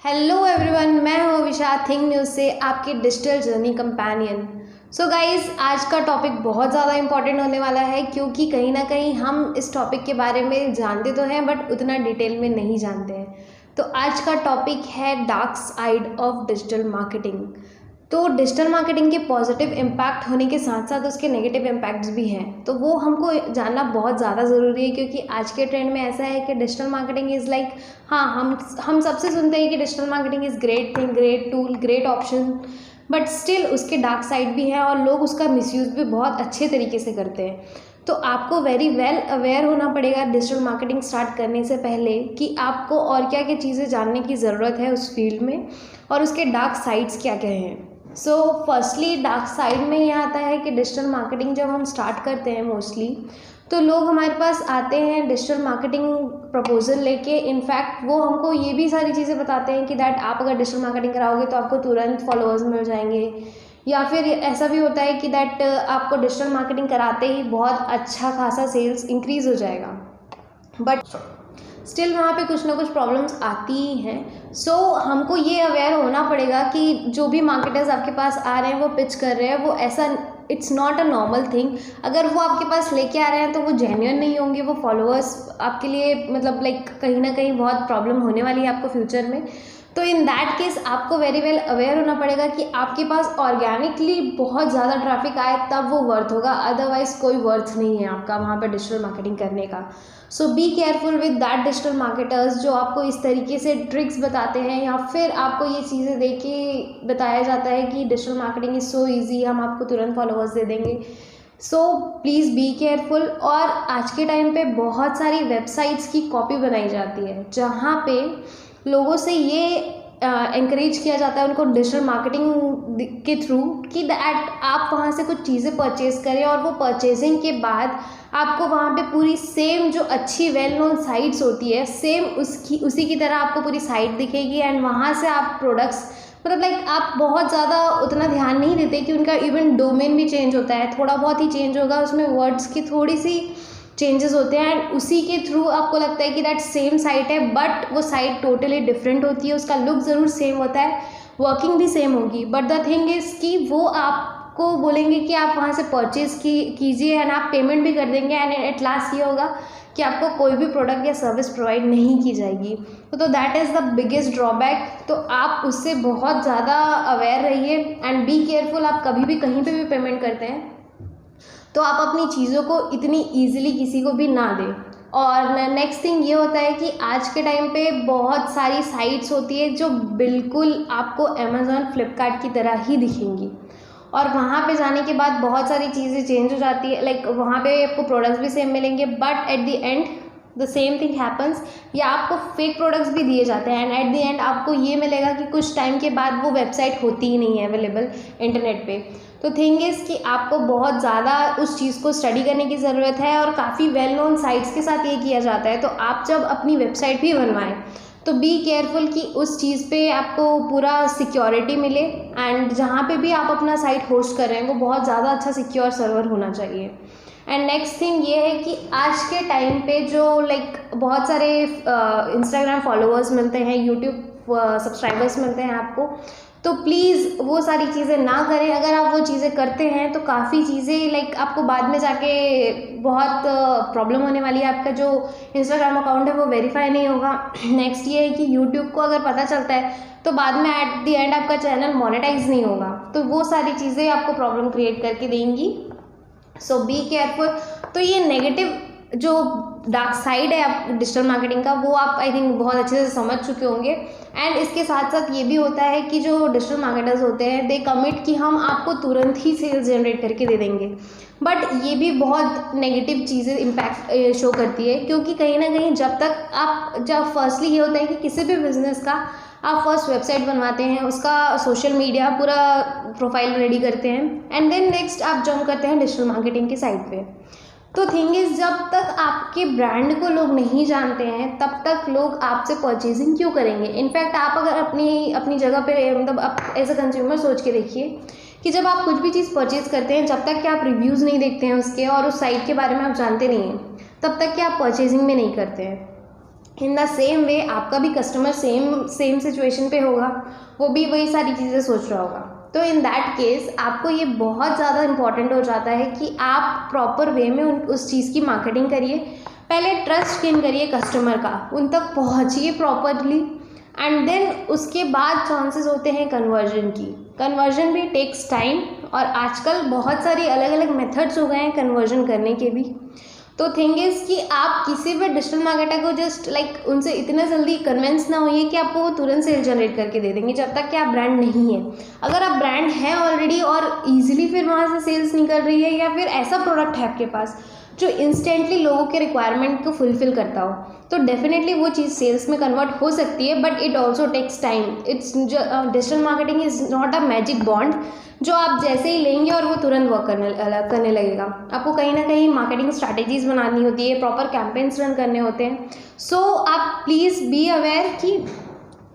Hello everyone, मैं हूँ विशा थिंक न्यूज़ से आपकी digital journey companion. So guys, आज का टॉपिक बहुत ज़्यादा इंपॉर्टेंट होने वाला है क्योंकि कहीं ना कहीं हम इस टॉपिक के बारे में जानते तो हैं बट उतना डिटेल में नहीं जानते हैं। तो आज का टॉपिक है dark side of digital marketing. तो डिजिटल मार्केटिंग के पॉजिटिव इम्पैक्ट होने के साथ साथ उसके नेगेटिव इम्पैक्ट्स भी हैं, तो वो हमको जानना बहुत ज़्यादा ज़रूरी है क्योंकि आज के ट्रेंड में ऐसा है कि डिजिटल मार्केटिंग इज़ लाइक, हाँ, हम सबसे सुनते हैं कि digital marketing is great thing, great tool, great option, but still उसके डार्क साइड भी हैं और लोग उसका मिसयूज़ भी बहुत अच्छे तरीके से करते हैं। तो आपको वेरी वेल अवेयर होना पड़ेगा डिजिटल मार्केटिंग स्टार्ट करने से पहले कि आपको और क्या क्या चीज़ें जानने की ज़रूरत है उस फील्ड में और उसके डार्क साइड्स क्या क्या हैं। सो फर्स्टली डार्क साइड में ये आता है कि डिजिटल मार्केटिंग जब हम स्टार्ट करते हैं मोस्टली, तो लोग हमारे पास आते हैं डिजिटल मार्केटिंग प्रपोजल लेके। इनफैक्ट वो हमको ये भी सारी चीज़ें बताते हैं कि दैट आप अगर डिजिटल मार्केटिंग कराओगे तो आपको तुरंत फॉलोअर्स मिल जाएंगे, या फिर ऐसा भी होता है कि दैट आपको डिजिटल मार्केटिंग कराते ही बहुत अच्छा खासा सेल्स इंक्रीज़ हो जाएगा, बट स्टिल वहाँ पे कुछ ना कुछ प्रॉब्लम्स आती ही हैं। सो हमको ये अवेयर होना पड़ेगा कि जो भी मार्केटर्स आपके पास आ रहे हैं, वो पिच कर रहे हैं, वो ऐसा, it's not a normal thing. अगर वो आपके पास लेके आ रहे हैं तो वो जेन्युइन नहीं होंगे, वो फॉलोअर्स आपके लिए मतलब लाइक कहीं ना कहीं बहुत प्रॉब्लम होने वाली है आपको फ्यूचर में। तो इन दैट केस आपको वेरी वेल अवेयर होना पड़ेगा कि आपके पास ऑर्गेनिकली बहुत ज़्यादा ट्रैफिक आए तब वो वर्थ होगा, अदरवाइज़ कोई वर्थ नहीं है आपका वहाँ पर डिजिटल मार्केटिंग करने का। So be careful with that digital marketers जो आपको इस तरीके से ट्रिक्स बताते हैं, या फिर आपको ये चीज़ें दे के बताया जाता है कि digital marketing is so easy, हम आपको तुरंत फॉलोअर्स दे देंगे। So please be careful. और आज के टाइम पे बहुत सारी वेबसाइट्स की कॉपी बनाई जाती है जहाँ पे लोगों से ये encourage किया जाता है उनको डिजिटल मार्केटिंग के थ्रू कि दैट आप वहाँ से कुछ चीज़ें परचेज़ करें और वो परचेजिंग के बाद आपको वहाँ पे पूरी सेम जो अच्छी वेल नोन साइट्स होती है, सेम उसी की तरह आपको पूरी साइट दिखेगी एंड वहाँ से आप प्रोडक्ट्स, मतलब लाइक आप बहुत ज़्यादा उतना ध्यान नहीं देते कि उनका इवन डोमेन भी चेंज होता है, थोड़ा बहुत ही चेंज होगा, उसमें वर्ड्स की थोड़ी सी चेंजेस होते हैं एंड उसी के थ्रू आपको लगता है कि दैट सेम साइट है, बट वो साइट टोटली डिफरेंट होती है। उसका लुक ज़रूर सेम होता है, वर्किंग भी सेम होगी, बट द थिंग इज़ कि वो आपको बोलेंगे कि आप वहाँ से परचेज़ कीजिए एंड आप पेमेंट भी कर देंगे एंड एट लास्ट ये होगा कि आपको कोई भी प्रोडक्ट या सर्विस प्रोवाइड नहीं की जाएगी। तो that is the biggest drawback. तो आप उससे बहुत ज़्यादा अवेयर रहिए एंड बी केयरफुल। आप कभी भी कहीं पे भी पेमेंट करते हैं तो आप अपनी चीज़ों को इतनी ईजिली किसी को भी ना दें। और नेक्स्ट थिंग ये होता है कि आज के टाइम पे बहुत सारी साइट्स होती है जो बिल्कुल आपको अमेज़ॉन फ्लिपकार्ट की तरह ही दिखेंगी, और वहाँ पे जाने के बाद बहुत सारी चीज़ें चेंज हो जाती है, लाइक वहाँ पे आपको प्रोडक्ट्स भी सेम मिलेंगे but at the end the same thing happens, या आपको फेक प्रोडक्ट्स भी दिए जाते हैं एंड एट द एंड आपको ये मिलेगा कि कुछ टाइम के बाद वो वेबसाइट होती ही नहीं है अवेलेबल इंटरनेट पे। तो थिंग इज़ कि आपको बहुत ज़्यादा उस चीज़ को स्टडी करने की ज़रूरत है और काफ़ी वेल नोन साइट्स के साथ ये किया जाता है। तो आप जब अपनी वेबसाइट भी बनवाएं तो बी केयरफुल कि उस चीज़ पे आपको पूरा सिक्योरिटी मिले एंड जहाँ पे भी आप अपना साइट होस्ट कर रहे हैं वो बहुत ज़्यादा अच्छा सिक्योर सर्वर होना चाहिए। एंड नेक्स्ट थिंग ये है कि आज के टाइम पे जो लाइक बहुत सारे इंस्टाग्राम फॉलोअर्स मिलते हैं, यूट्यूब सब्सक्राइबर्स मिलते हैं आपको, तो प्लीज़ वो सारी चीज़ें ना करें। अगर आप वो चीज़ें करते हैं तो काफ़ी चीज़ें लाइक आपको बाद में जाके बहुत प्रॉब्लम होने वाली है। आपका जो इंस्टाग्राम अकाउंट है वो वेरीफाई नहीं होगा। नेक्स्ट ये है कि यूट्यूब को अगर पता चलता है तो बाद में एट द एंड आपका चैनल मोनेटाइज नहीं होगा, तो वो सारी चीज़ें आपको प्रॉब्लम क्रिएट करके देंगी। सो बी केयरफुल। तो ये नेगेटिव जो डार्क साइड है आप डिजिटल मार्केटिंग का, वो आप आई थिंक बहुत अच्छे से समझ चुके होंगे। एंड इसके साथ साथ ये भी होता है कि जो डिजिटल मार्केटर्स होते हैं दे कमिट कि हम आपको तुरंत ही सेल्स जनरेट करके दे देंगे, बट ये भी बहुत नेगेटिव चीज़ें इम्पैक्ट शो करती है क्योंकि कहीं ना कहीं जब फर्स्टली ये होता है कि किसी भी बिजनेस का आप फर्स्ट वेबसाइट बनवाते हैं, उसका सोशल मीडिया पूरा प्रोफाइल रेडी करते हैं एंड देन नेक्स्ट आप जंप करते हैं डिजिटल मार्केटिंग की साइट पे। तो थिंग इज़ जब तक आपके ब्रांड को लोग नहीं जानते हैं तब तक लोग आपसे परचेजिंग क्यों करेंगे। इनफैक्ट आप अगर अपनी जगह पे मतलब आप एज अ कंज्यूमर सोच के देखिए कि जब आप कुछ भी चीज़ परचेज करते हैं, जब तक कि आप रिव्यूज़ नहीं देखते हैं उसके और उस साइट के बारे में आप जानते नहीं हैं, तब तक कि आप परचेजिंग में नहीं करते हैं। इन द सेम वे आपका भी कस्टमर सेम सिचुएशन पे होगा, वो भी वही सारी चीज़ें सोच रहा होगा। तो इन दैट केस आपको ये बहुत ज़्यादा इम्पॉर्टेंट हो जाता है कि आप प्रॉपर वे में उस चीज़ की मार्केटिंग करिए। पहले ट्रस्ट गेन करिए कस्टमर का, उन तक पहुँचिए प्रॉपरली, एंड देन उसके बाद चांसेस होते हैं कन्वर्जन की। कन्वर्जन भी टेक्स टाइम, और आजकल बहुत सारी अलग अलग मेथड्स हो गए हैं कन्वर्जन करने के भी। तो थिंग इज़ कि आप किसी भी डिजिटल मार्केटर को जस्ट लाइक उनसे इतना जल्दी कन्विंस ना होइए कि आपको वो तुरंत सेल जनरेट करके दे देंगे जब तक कि आप ब्रांड नहीं है। अगर आप ब्रांड हैं ऑलरेडी और ईजिली फिर वहाँ से सेल्स निकल रही है, या फिर ऐसा प्रोडक्ट है आपके पास जो इंस्टेंटली लोगों के रिक्वायरमेंट को फुलफिल करता हो, तो डेफिनेटली वो चीज़ सेल्स में कन्वर्ट हो सकती है, but it also takes time. Digital marketing is not a magic wand जो आप जैसे ही लेंगे और वो तुरंत वर्क करने लगेगा। आपको कहीं ना कहीं मार्केटिंग स्ट्रैटेजीज बनानी होती है, प्रॉपर कैंपेन्स रन करने होते हैं। सो आप प्लीज़ बी अवेयर कि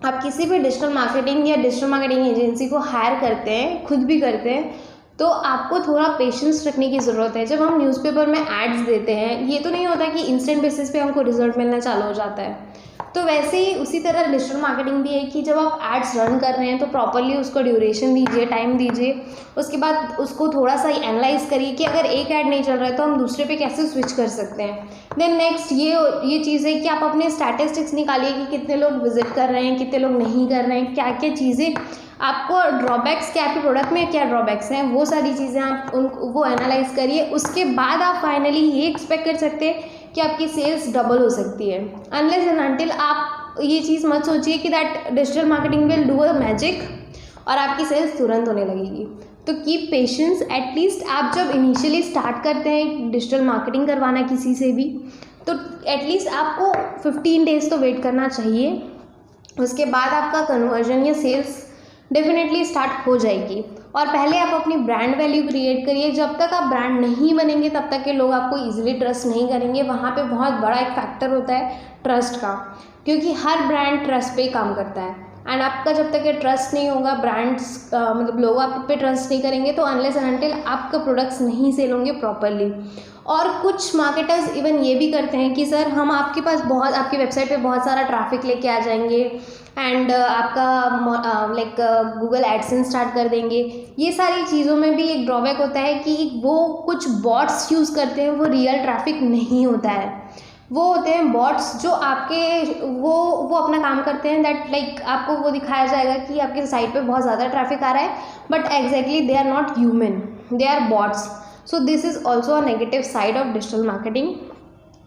आप किसी भी डिजिटल मार्केटिंग या डिजिटल मार्केटिंग एजेंसी को हायर करते हैं, खुद भी करते हैं, तो आपको थोड़ा पेशेंस रखने की ज़रूरत है। जब हम न्यूज़पेपर में एड्स देते हैं, ये तो नहीं होता कि इंस्टेंट बेसिस पे हमको रिजल्ट मिलना चालू हो जाता है। तो वैसे ही उसी तरह डिजिटल मार्केटिंग भी है कि जब आप एड्स रन कर रहे हैं तो प्रॉपरली उसको ड्यूरेशन दीजिए, टाइम दीजिए, उसके बाद उसको थोड़ा सा एनालाइज करिए कि अगर एक ऐड नहीं चल रहा है तो हम दूसरे पे कैसे स्विच कर सकते हैं। देन नेक्स्ट ये चीज़ है कि आप अपने स्टैटिस्टिक्स निकालिए कि कितने लोग विजिट कर रहे हैं, कितने लोग नहीं कर रहे हैं, क्या क्या चीज़ें आपको ड्रॉबैक्स, क्या आपके प्रोडक्ट में क्या ड्रॉबैक्स हैं, वो सारी चीज़ें आप वो एनालाइज करिए। उसके बाद आप फाइनली ये एक्सपेक्ट कर सकते हैं कि आपकी सेल्स डबल हो सकती है। अनलेस एंड अनटिल आप ये चीज़ मत सोचिए कि that digital marketing will do a magic और आपकी सेल्स तुरंत होने लगेगी। तो कीप पेशेंस। एटलीस्ट आप जब इनिशियली स्टार्ट करते हैं डिजिटल मार्केटिंग करवाना किसी से भी, तो एटलीस्ट आपको 15 डेज़ तो वेट करना चाहिए। उसके बाद आपका कन्वर्जन या सेल्स डेफिनेटली स्टार्ट हो जाएगी। और पहले आप अपनी ब्रांड वैल्यू क्रिएट करिए। जब तक आप ब्रांड नहीं बनेंगे तब तक के लोग आपको इजीली ट्रस्ट नहीं करेंगे। वहाँ पे बहुत बड़ा एक फैक्टर होता है ट्रस्ट का, क्योंकि हर ब्रांड ट्रस्ट पे काम करता है। एंड आपका जब तक ये ट्रस्ट नहीं होगा, ब्रांड्स मतलब लोग आप पे ट्रस्ट नहीं करेंगे, तो अनलेस एंड अनटिल आपका प्रोडक्ट्स नहीं सेल होंगे प्रॉपरली। और कुछ मार्केटर्स इवन ये भी करते हैं कि सर हम आपके पास आपकी वेबसाइट पे बहुत सारा ट्रैफिक लेके आ जाएंगे एंड आपका लाइक गूगल एडसेंस स्टार्ट कर देंगे। ये सारी चीज़ों में भी एक ड्रॉबैक होता है कि वो कुछ बॉट्स यूज़ करते हैं, वो रियल ट्रैफिक नहीं होता है। वो होते हैं बॉट्स जो आपके वो अपना काम करते हैं, दैट लाइक आपको वो दिखाया जाएगा कि आपके साइट पे बहुत ज़्यादा ट्रैफिक आ रहा है, but exactly they are not human, they are bots. So this is also a negative side of digital marketing,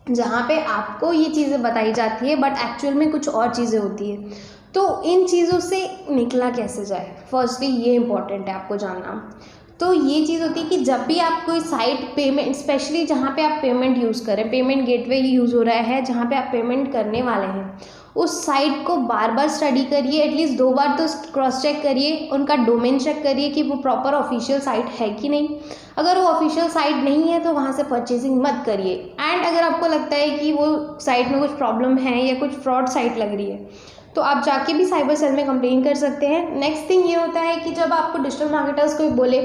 जहाँ पे आपको ये चीज़ें बताई जाती है बट एक्चुअल में कुछ और चीज़ें होती है। तो इन चीज़ों से निकला कैसे जाए, फर्स्टली ये इम्पॉर्टेंट है आपको जानना। तो ये चीज़ होती है कि जब भी आप कोई साइट पेमेंट, स्पेशली जहाँ पे आप पेमेंट यूज़ करें, पेमेंट गेटवे यूज़ हो रहा है जहाँ पे आप पेमेंट करने वाले हैं, उस साइट को बार बार स्टडी करिए, एटलीस्ट 2 बार तो क्रॉस चेक करिए, उनका डोमेन चेक करिए कि वो प्रॉपर ऑफिशियल साइट है कि नहीं। अगर वो ऑफिशियल साइट नहीं है तो वहाँ से परचेजिंग मत करिए। एंड अगर आपको लगता है कि वो साइट में कुछ प्रॉब्लम है या कुछ फ्रॉड साइट लग रही है, तो आप जाके भी साइबर सेल में कंप्लेन कर सकते हैं। नेक्स्ट थिंग ये होता है कि जब आपको डिजिटल मार्केटर्स कोई बोले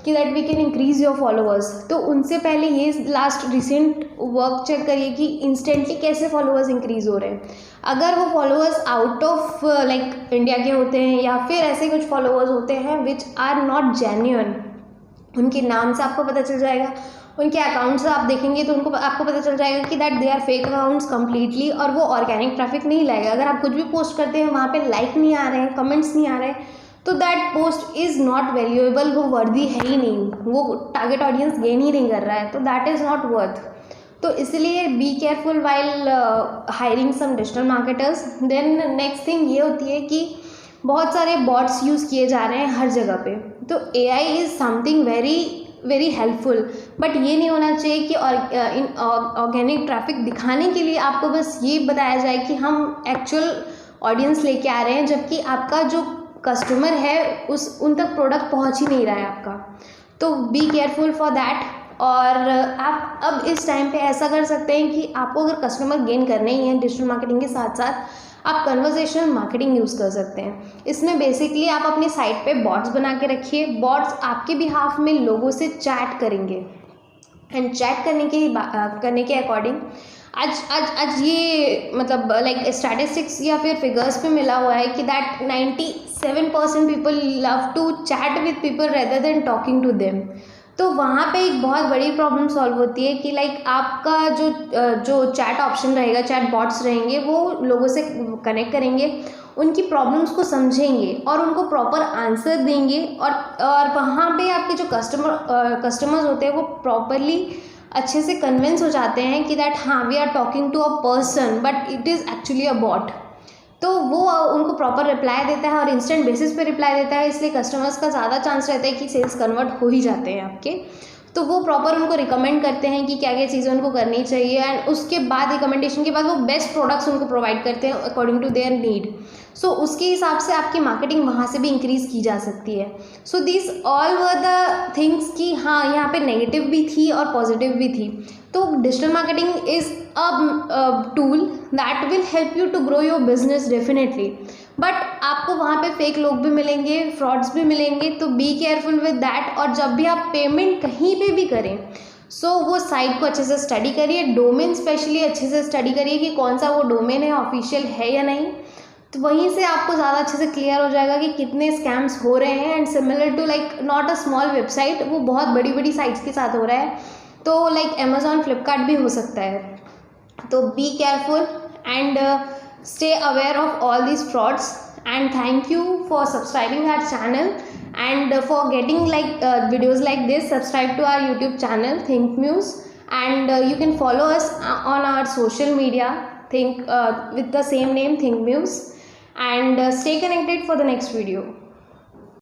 कि that we can increase your followers, तो उनसे पहले ये लास्ट रिसेंट वर्क चेक करिए कि इंस्टेंटली कैसे फॉलोअर्स इंक्रीज हो रहे हैं। अगर वो followers out of like India के होते हैं या फिर ऐसे कुछ फॉलोअर्स होते हैं विच आर नॉट जेन्युइन, उनके नाम से आपको पता चल जाएगा, उनके अकाउंट्स आप देखेंगे तो आपको पता चल जाएगा कि that they are fake accounts completely, और वो ऑर्गेनिक ट्रैफिक नहीं लाएगा। अगर आप कुछ भी पोस्ट करते हैं वहाँ पे लाइक नहीं आ रहे हैं, कमेंट्स नहीं आ रहे हैं, तो that post is not valuable, वो वर्दी है ही नहीं, वो टारगेट ऑडियंस गेन ही नहीं कर रहा है, तो दैट इज़ नॉट वर्थ। तो इसलिए be careful while hiring some digital marketers. Then next thing ये होती है कि बहुत सारे बॉट्स यूज़ किए जा रहे हैं हर जगह पे। तो AI is something very helpful, but ये नहीं होना चाहिए कि ऑर्गेनिक ट्रैफिक दिखाने के लिए आपको बस ये बताया जाए कि हम एक्चुअल ऑडियंस लेके आ रहे हैं, जबकि आपका जो कस्टमर है उन तक प्रोडक्ट पहुंच ही नहीं रहा है आपका। तो बी केयरफुल फॉर दैट। और आप अब इस टाइम पे ऐसा कर सकते हैं कि आपको अगर कस्टमर गेन करने ही है डिजिटल मार्केटिंग के साथ साथ, आप कन्वर्सेशनल मार्केटिंग यूज़ कर सकते हैं। इसमें बेसिकली आप अपनी साइट पे बॉट्स बना के रखिए। बॉट्स आपके बिहाफ में लोगों से चैट करेंगे, एंड चैट करने के अकॉर्डिंग आज ये मतलब लाइक स्टैटिस्टिक्स या फिर फिगर्स पे मिला हुआ है कि that 97% people love to chat with people rather than talking to them. तो वहाँ पे एक बहुत बड़ी प्रॉब्लम सॉल्व होती है कि लाइक आपका जो चैट ऑप्शन रहेगा, चैट बॉट्स रहेंगे, वो लोगों से कनेक्ट करेंगे, उनकी प्रॉब्लम्स को समझेंगे और उनको प्रॉपर आंसर देंगे, और वहाँ पे आपके जो कस्टमर्स होते हैं वो प्रॉपरली अच्छे से कन्विंस हो जाते हैं कि दैट हाँ we are talking to a person but it is actually a bot. तो वो उनको प्रॉपर रिप्लाई देता है और इंस्टेंट बेसिस पे रिप्लाई देता है, इसलिए कस्टमर्स का ज़्यादा चांस रहता है कि सेल्स कन्वर्ट हो ही जाते हैं आपके। तो वो प्रॉपर उनको रिकमेंड करते हैं कि क्या क्या चीज़ें उनको करनी चाहिए, एंड उसके बाद रिकमेंडेशन के बाद वो बेस्ट प्रोडक्ट्स उनको प्रोवाइड करते हैं अकॉर्डिंग टू देयर नीड। सो उसके हिसाब से आपकी मार्केटिंग वहाँ से भी इंक्रीज़ की जा सकती है। So this all were the things कि हाँ यहाँ पे नेगेटिव भी थी और पॉजिटिव भी थी। तो digital marketing is a tool that will help you to grow your business definitely, but आपको वहाँ पे फेक लोग भी मिलेंगे, फ्रॉड्स भी मिलेंगे, तो बी केयरफुल विद दैट। और जब भी आप पेमेंट कहीं पे भी करें, सो वो साइट को अच्छे से स्टडी करिए, डोमेन स्पेशली अच्छे से स्टडी करिए कि कौन सा वो डोमेन है, ऑफिशियल है या नहीं। तो वहीं से आपको ज़्यादा अच्छे से क्लियर हो जाएगा कि कितने स्कैम्स हो रहे हैं। And similar to like not a small website, वो बहुत बड़ी बड़ी साइट्स के साथ हो रहा है, तो लाइक अमेजॉन, फ्लिपकार्ट भी हो सकता है। तो be careful and stay aware of all these frauds, and thank you for subscribing our channel, and for getting like videos like this, subscribe to our YouTube channel Think Muse, and you can follow us on our social media with the same name Think Muse, and stay connected for the next video.